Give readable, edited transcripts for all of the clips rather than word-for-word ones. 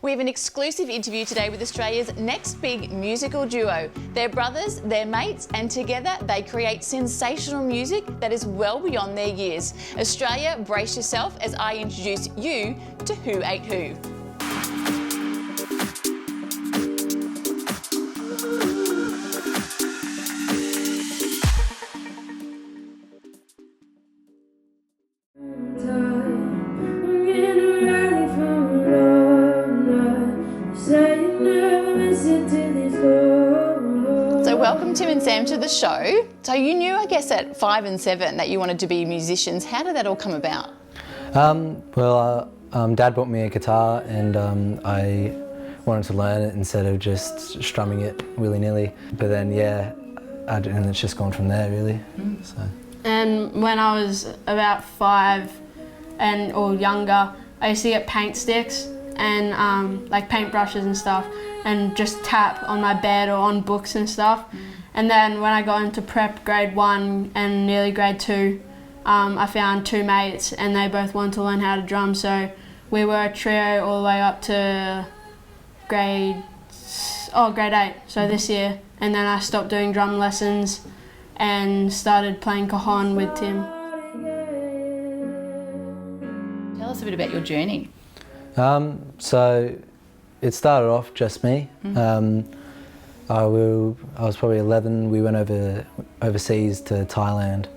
We have an exclusive interview today with Australia's next big musical duo. They're brothers, they're mates, and together they create sensational music that is well beyond their years. Australia, brace yourself as I introduce you to HOO8HOO. Welcome Tim and Sam to the show. So you knew, I guess, at 5 and 7 that you wanted to be musicians. How did that all come about? Dad bought me a guitar and I wanted to learn it instead of just strumming it willy-nilly. But then, and it's just gone from there, really. So. And when I was about 5 or younger, I used to get paint sticks and like paintbrushes and stuff, and just tap on my bed or on books and stuff. And then when I got into prep grade 1 and nearly grade 2, I found 2 mates and they both wanted to learn how to drum, so we were a trio all the way up to grade 8, so this year. And then I stopped doing drum lessons and started playing cajon with Tim. Tell us a bit about your journey. So it started off just me. I was probably 11. We went overseas to Thailand,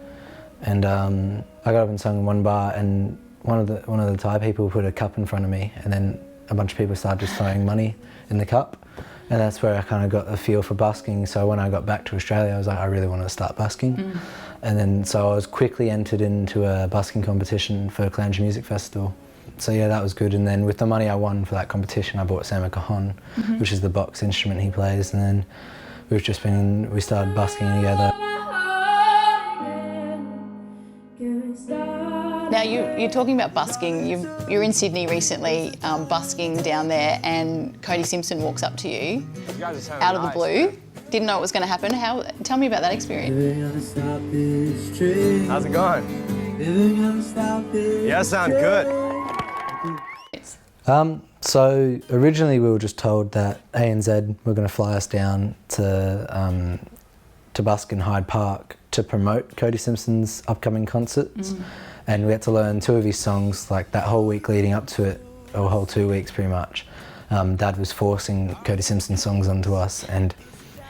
and I got up and sung in one bar, and one of the Thai people put a cup in front of me, and then a bunch of people started just throwing money in the cup, and that's where I kind of got a feel for busking. So when I got back to Australia, I was like, I really wanted to start busking, and then so I was quickly entered into a busking competition for Caloundra Music Festival. So yeah, that was good. And then with the money I won for that competition, I bought Sam a cajon, which is the box instrument he plays. And then we started busking together. Now you're talking about busking. You're in Sydney recently, busking down there, and Cody Simpson walks up to you out of the blue. Didn't know it was going to happen. Tell me about that experience. How's it going? Yeah, sound good. So originally we were just told that ANZ were going to fly us down to busk in Hyde Park to promote Cody Simpson's upcoming concerts, and we had to learn 2 of his songs like that whole week leading up to it, or a whole 2 weeks pretty much. Dad was forcing Cody Simpson songs onto us, and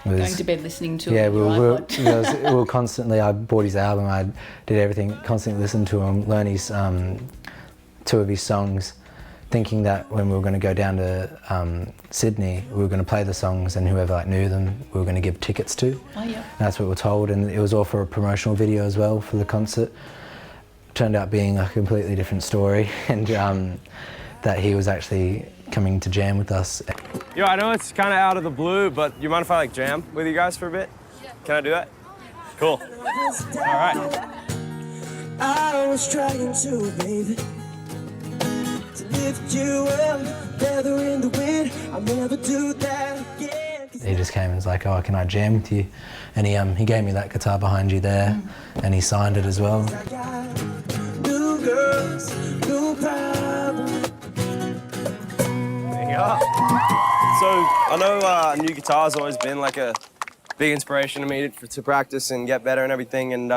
it was, going to bed listening to it. Yeah, we were constantly. I bought his album. I did everything. Constantly listened to him, learn his 2 of his songs, thinking that when we were going to go down to Sydney, we were going to play the songs, and whoever knew them, we were going to give tickets to. Oh yeah. And that's what we were told, and it was all for a promotional video as well for the concert. Turned out being a completely different story, and that he was actually coming to jam with us. Yo, I know it's kind of out of the blue, but you mind if I jam with you guys for a bit? Yeah. Can I do that? Cool. All right. I was trying to, baby. Lift you up, feather in the wind. I'll never do that again. He just came and was like, "Oh, can I jam with you?" And he gave me that guitar behind you there, and he signed it as well. New girls, new problem. There you go. So I know new guitar's always been like a big inspiration to me to practice and get better and everything, and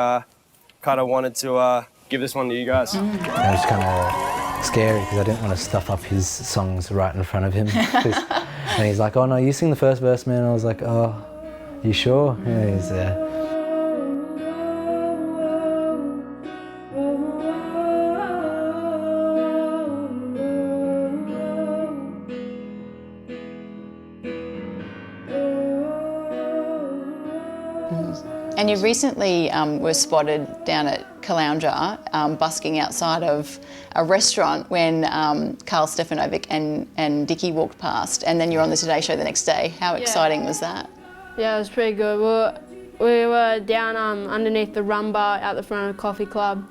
kind of wanted to give this one to you guys. And it was kind of scary because I didn't want to stuff up his songs right in front of him. And he's like, "Oh no, you sing the first verse, man." I was like, "Oh, you sure?" Yeah, he's there. And you recently were spotted down at Caloundra busking outside of a restaurant when Carl Stefanovic and Dickie walked past, and then you're on the Today Show the next day. How exciting was that? Yeah, it was pretty good. We were down underneath the rum bar out the front of the coffee club,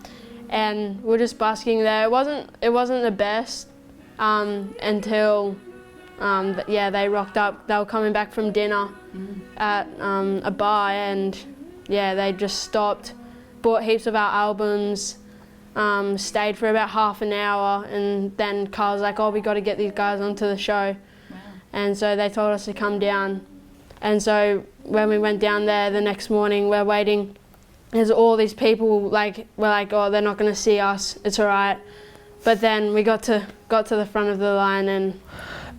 and we were just busking there. It wasn't the best until they rocked up. They were coming back from dinner at a bar, and they just stopped, bought heaps of our albums, stayed for about half an hour, and then Carl was like, oh, we got to get these guys onto the show. Wow. And so they told us to come down. And so when we went down there the next morning, we're waiting. There's all these people, like, we're like, oh, they're not going to see us, it's all right. But then we got to the front of the line, and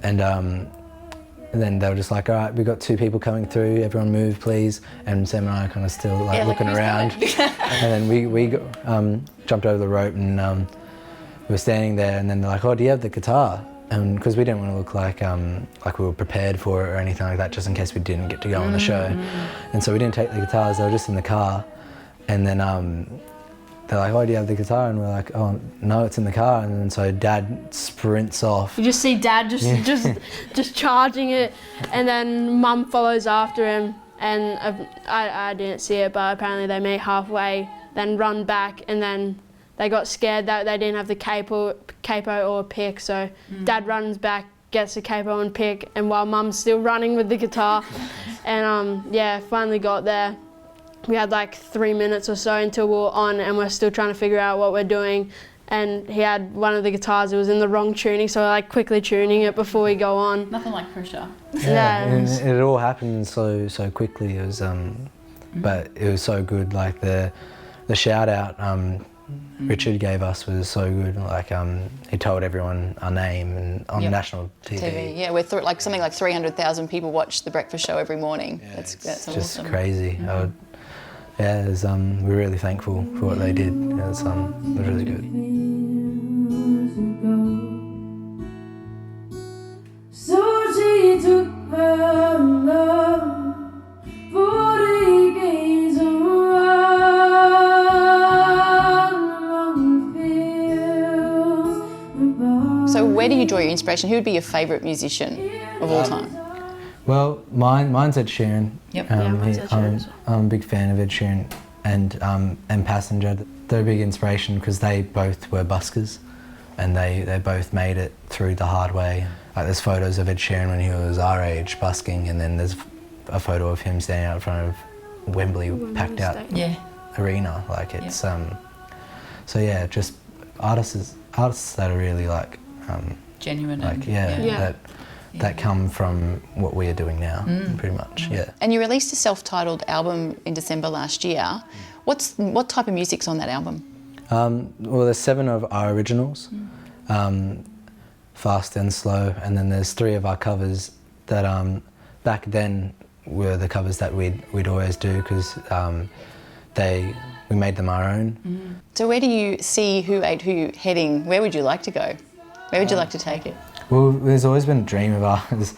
then they were just like, all right, we've got 2 people coming through, everyone move please. And Sam and I kind of still like looking around. And then we jumped over the rope, and we were standing there, and then they're like, oh, do you have the guitar? And because we didn't want to look like we were prepared for it or anything like that, just in case we didn't get to go on the show. And so we didn't take the guitars, they were just in the car. And then they're like, oh, do you have the guitar? And we're like, oh, no, it's in the car. And then so Dad sprints off. You just see Dad just charging it, and then Mum follows after him. And I didn't see it, but apparently they meet halfway, then run back, and then they got scared that they didn't have the capo or pick. So Dad runs back, gets the capo and pick, and while Mum's still running with the guitar. And yeah, finally got there. We had like 3 minutes or so until we were on, and we're still trying to figure out what we're doing. And he had one of the guitars, it was in the wrong tuning, so we're like quickly tuning it before we go on. Nothing like pressure. Yeah, and it all happened so quickly. It was, but it was so good. Like the shout out Richard gave us was so good. Like he told everyone our name and on national TV. Yeah, we're like something like 300,000 people watch the breakfast show every morning. Yeah, that's just awesome. Crazy. Yeah, it was, we're really thankful for what they did. It was really good. So she took her love, 40 days along the fields. So where do you draw your inspiration? Who would be your favourite musician of all time? Well, mine's Ed Sheeran. Yep. Mine's Ed Sheeran. I'm a big fan of Ed Sheeran and Passenger. They're a big inspiration because they both were buskers, and they both made it through the hard way. Like there's photos of Ed Sheeran when he was our age busking, and then there's a photo of him standing out in front of Wembley packed out arena. Like it's so yeah, just artists that are really like genuine. Like that come from what we are doing now, pretty much, yeah. And you released a self-titled album in December last year. What type of music's on that album? Well, there's 7 of our originals, fast and slow, and then there's 3 of our covers that back then were the covers that we'd always do because we made them our own. So where do you see HOO8HOO heading? Where would you like to go? Where would you like to take it? Well, there's always been a dream of ours.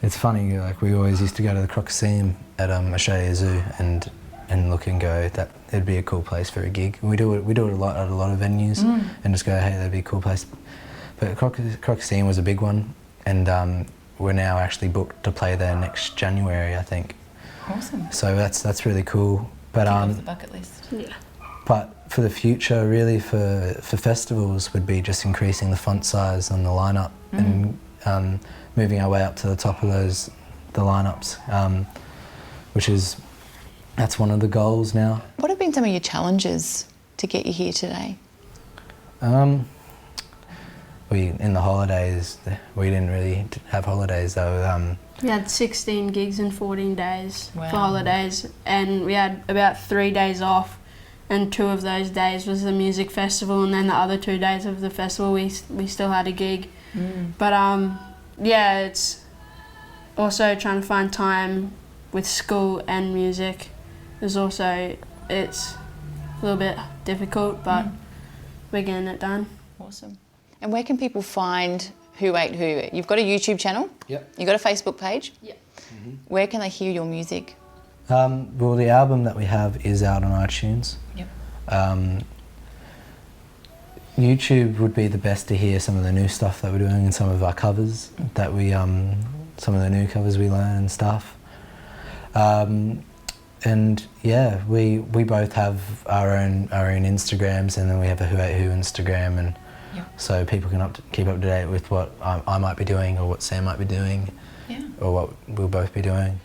It's funny, like we always used to go to the Crocoseum at Australia Zoo and look and go that it'd be a cool place for a gig. And we do it a lot at a lot of venues and just go, hey, that'd be a cool place. But Crocoseum was a big one, and we're now actually booked to play there next January, I think. Awesome. So that's really cool. But off the bucket list. Yeah. But for the future, really, for festivals would be just increasing the font size on the lineup and moving our way up to the top of the lineups, that's one of the goals now. What have been some of your challenges to get you here today? In the holidays, we didn't really have holidays though. We had 16 gigs in 14 days for holidays, and we had about 3 days off. And 2 of those days was the music festival, and then the other 2 days of the festival we still had a gig. But yeah, it's also trying to find time with school and music. It's a little bit difficult, but we're getting it done. Awesome. And where can people find HOO8HOO? You've got a YouTube channel. Yep. You've got a Facebook page. Yep. Where can they hear your music? Well, the album that we have is out on iTunes. Yep. YouTube would be the best to hear some of the new stuff that we're doing and some of our covers that we, some of the new covers we learn and stuff. And yeah, we both have our own Instagrams, and then we have a HOO8HOO Instagram, and so people can keep up to date with what I might be doing or what Sam might be doing, or what we'll both be doing.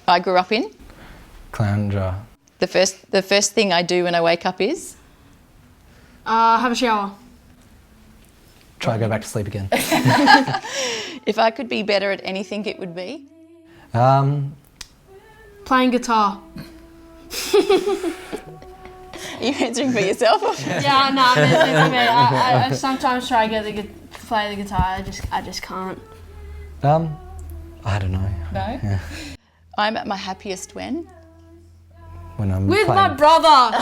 I grew up in Caloundra. The first thing I do when I wake up is? Have a shower. Try to go back to sleep again. If I could be better at anything, it would be? Playing guitar. Are you answering for yourself? Yeah, no, I'm answering for me. I sometimes try to play the guitar. I just can't. I don't know. No? Yeah. I'm at my happiest when? When I'm With playing, my brother.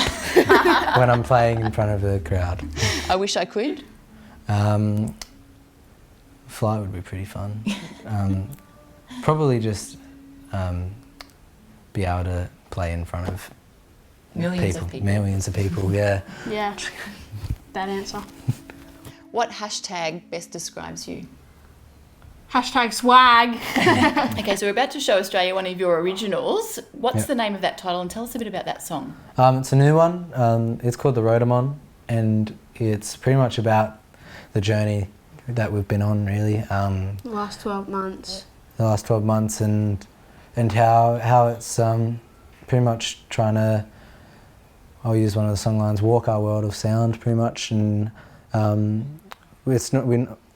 when I'm playing in front of a crowd. I wish I could. Flight would be pretty fun. Probably just be able to play in front of Millions of people. Millions of people, yeah. Yeah, that answer. What hashtag best describes you? Hashtag swag. Okay, so we're about to show Australia one of your originals. What's Yep. the name of that title, and tell us a bit about that song? It's a new one. It's called The Road I'm On, and it's pretty much about the journey that we've been on, really. The last 12 months. The last 12 months, and how it's pretty much trying to, I'll use one of the song lines, walk our world of sound, pretty much, and we're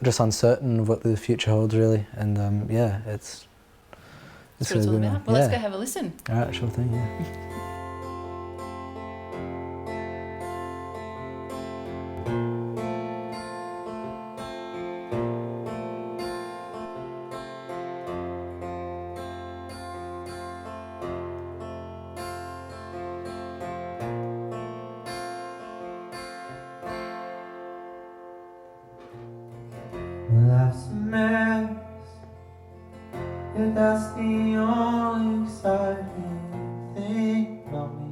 just uncertain of what the future holds, really, and yeah, it's That's what it's all really about. good. Well, Yeah. let's go have a listen. All right, sure thing, yeah. Life's a mess, if that's the only exciting thing about me.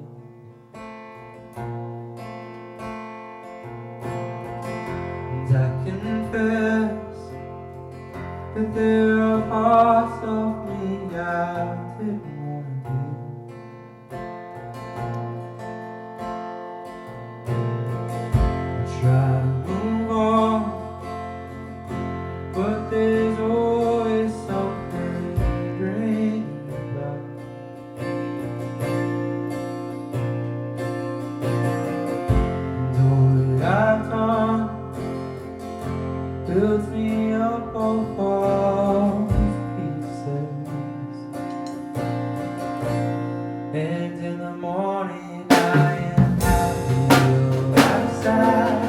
And I confess that there are parts of me I didn't want to be. I try to move on, but there's always something lingering about. And all that I've done builds me up of all these pieces. And in the morning I am happy, or I'm sad.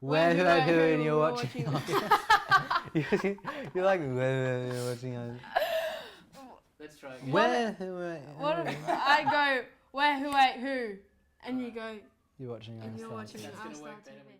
Where who at who and you're watching. You're like where you're watching. Let's try again. Where who at What if I go where who ate who, and you go you're watching. and you're watching TV. Star TV.